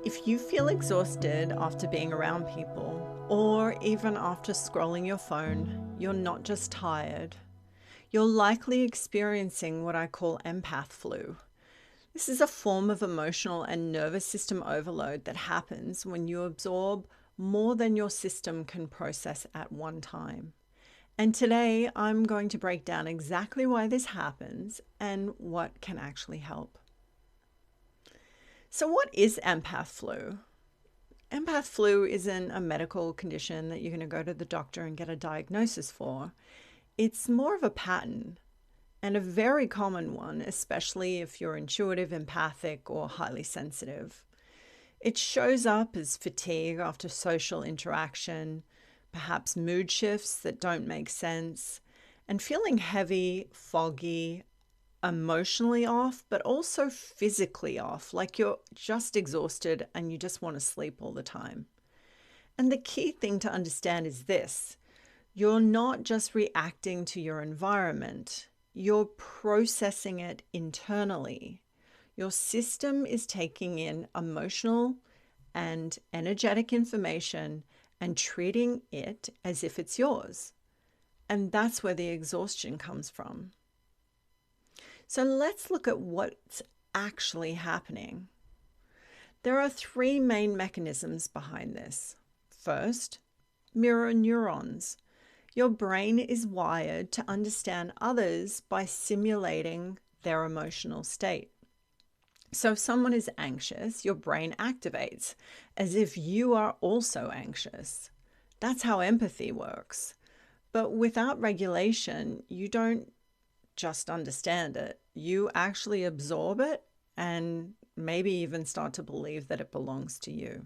If you feel exhausted after being around people, or even after scrolling your phone, you're not just tired. You're likely experiencing what I call empath flu. This is a form of emotional and nervous system overload that happens when you absorb more than your system can process at one time. And today I'm going to break down exactly why this happens and what can actually help. So, what is empath flu? Empath flu isn't a medical condition that you're going to go to the doctor and get a diagnosis for. It's more of a pattern, and a very common one, especially if you're intuitive, empathic, or highly sensitive. It shows up as fatigue after social interaction, perhaps mood shifts that don't make sense, and feeling heavy, foggy, emotionally off, but also physically off, like you're just exhausted and you just want to sleep all the time. And the key thing to understand is this: you're not just reacting to your environment, you're processing it internally. Your system is taking in emotional and energetic information and treating it as if it's yours. And that's where the exhaustion comes from. So let's look at what's actually happening. There are three main mechanisms behind this. First, mirror neurons. Your brain is wired to understand others by simulating their emotional state. So if someone is anxious, your brain activates as if you are also anxious. That's how empathy works. But without regulation, you don't just understand it. You actually absorb it and maybe even start to believe that it belongs to you.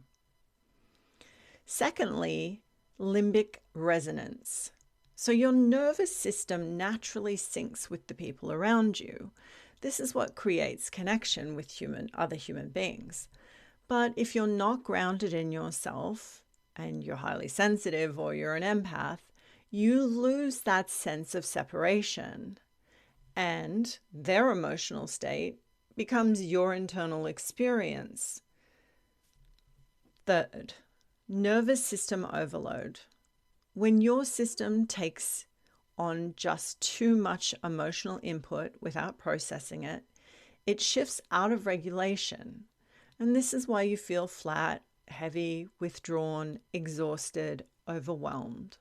Secondly, limbic resonance. So your nervous system naturally syncs with the people around you. This is what creates connection with other human beings. But if you're not grounded in yourself and you're highly sensitive or you're an empath, you lose that sense of separation. And their emotional state becomes your internal experience. Third, nervous system overload. When your system takes on just too much emotional input without processing it, it shifts out of regulation. And this is why you feel flat, heavy, withdrawn, exhausted, overwhelmed.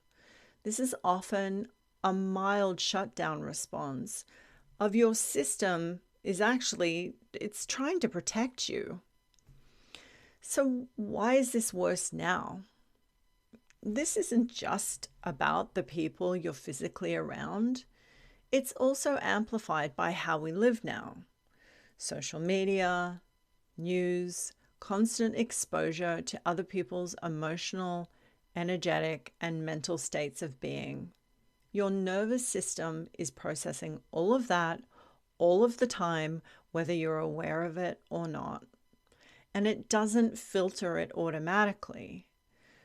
This is often a mild shutdown response of your system. It's trying to protect you. So why is this worse now? This isn't just about the people you're physically around. It's also amplified by how we live now. Social media, news, constant exposure to other people's emotional, energetic, and mental states of being. Your nervous system is processing all of that all of the time, whether you're aware of it or not. And it doesn't filter it automatically.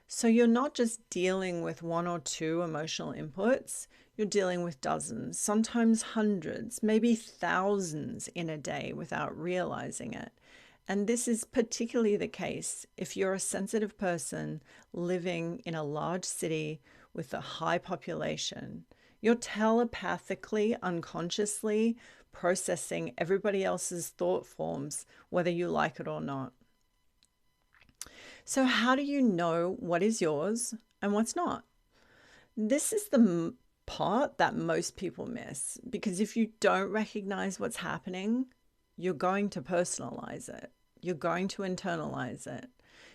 So you're not just dealing with one or two emotional inputs, you're dealing with dozens, sometimes hundreds, maybe thousands in a day without realizing it. And this is particularly the case if you're a sensitive person living in a large city with a high population. You're telepathically, unconsciously processing everybody else's thought forms, whether you like it or not. So how do you know what is yours and what's not? This is the part that most people miss, because if you don't recognize what's happening, you're going to personalize it. You're going to internalize it.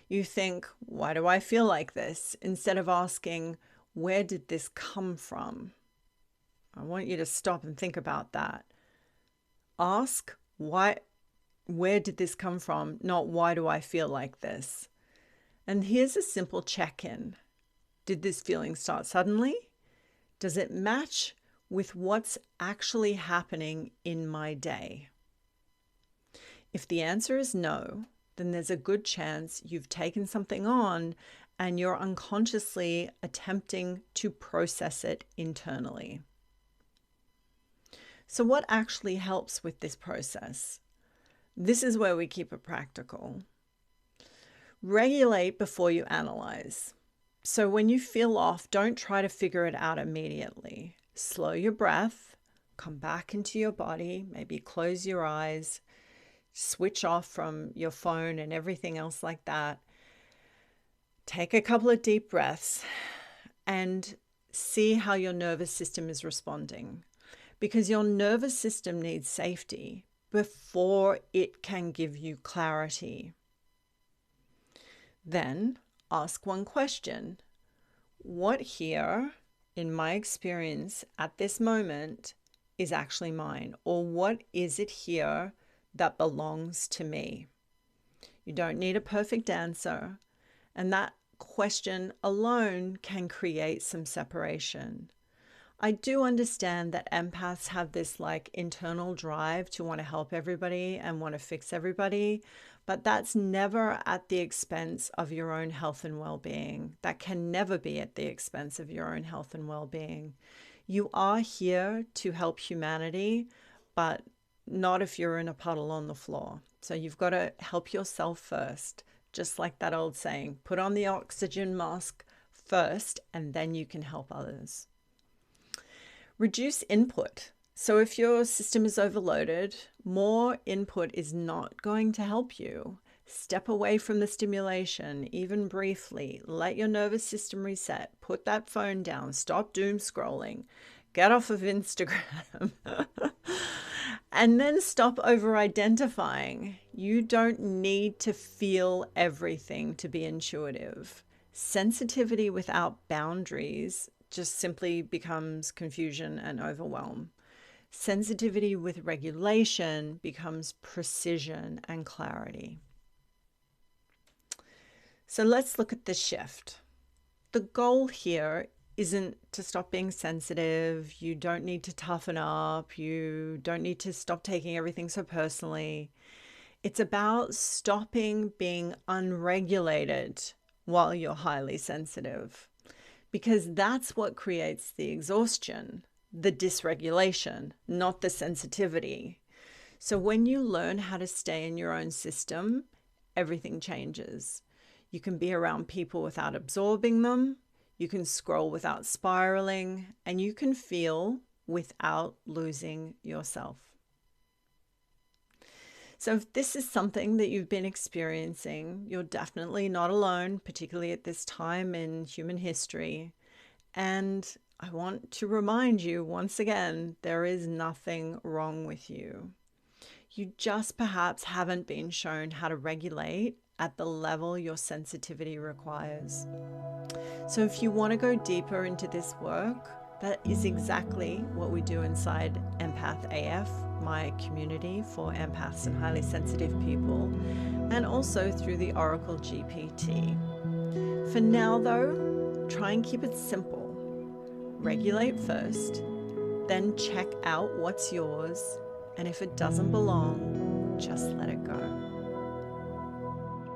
You think, why do I feel like this? Instead of asking, where did this come from? I want you to stop and think about that. Ask, where did this come from? Not why do I feel like this? And here's a simple check-in. Did this feeling start suddenly? Does it match with what's actually happening in my day? If the answer is no, then there's a good chance you've taken something on and you're unconsciously attempting to process it internally. So what actually helps with this process? This is where we keep it practical. Regulate before you analyze. So when you feel off, don't try to figure it out immediately. Slow your breath, come back into your body, maybe close your eyes, switch off from your phone and everything else like that. Take a couple of deep breaths and see how your nervous system is responding, because your nervous system needs safety before it can give you clarity. Then ask one question. What here, in my experience at this moment, is actually mine? Or what is it here that belongs to me? You don't need a perfect answer. And that question alone can create some separation. I do understand that empaths have this internal drive to want to help everybody and want to fix everybody, but that's never at the expense of your own health and well-being. That can never be at the expense of your own health and well-being. You are here to help humanity, but not if you're in a puddle on the floor. So you've got to help yourself first. Just like that old saying, put on the oxygen mask first, and then you can help others. Reduce input. So if your system is overloaded, more input is not going to help you. Step away from the stimulation, even briefly. Let your nervous system reset. Put that phone down. Stop doom scrolling. Get off of Instagram. And then stop over-identifying. You don't need to feel everything to be intuitive. Sensitivity without boundaries just simply becomes confusion and overwhelm. Sensitivity with regulation becomes precision and clarity. So let's look at the shift. The goal here isn't to stop being sensitive. You don't need to toughen up. You don't need to stop taking everything so personally. It's about stopping being unregulated while you're highly sensitive, because that's what creates the exhaustion, the dysregulation, not the sensitivity. So when you learn how to stay in your own system, everything changes. You can be around people without absorbing them. You can scroll without spiraling, and you can feel without losing yourself. So if this is something that you've been experiencing, you're definitely not alone, particularly at this time in human history. And I want to remind you once again, there is nothing wrong with you. You just perhaps haven't been shown how to regulate at the level your sensitivity requires. So if you want to go deeper into this work, that is exactly what we do inside Empath AF, my community for empaths and highly sensitive people, and also through the Oracle GPT. For now though, try and keep it simple. Regulate first, then check out what's yours, and if it doesn't belong, just let it go.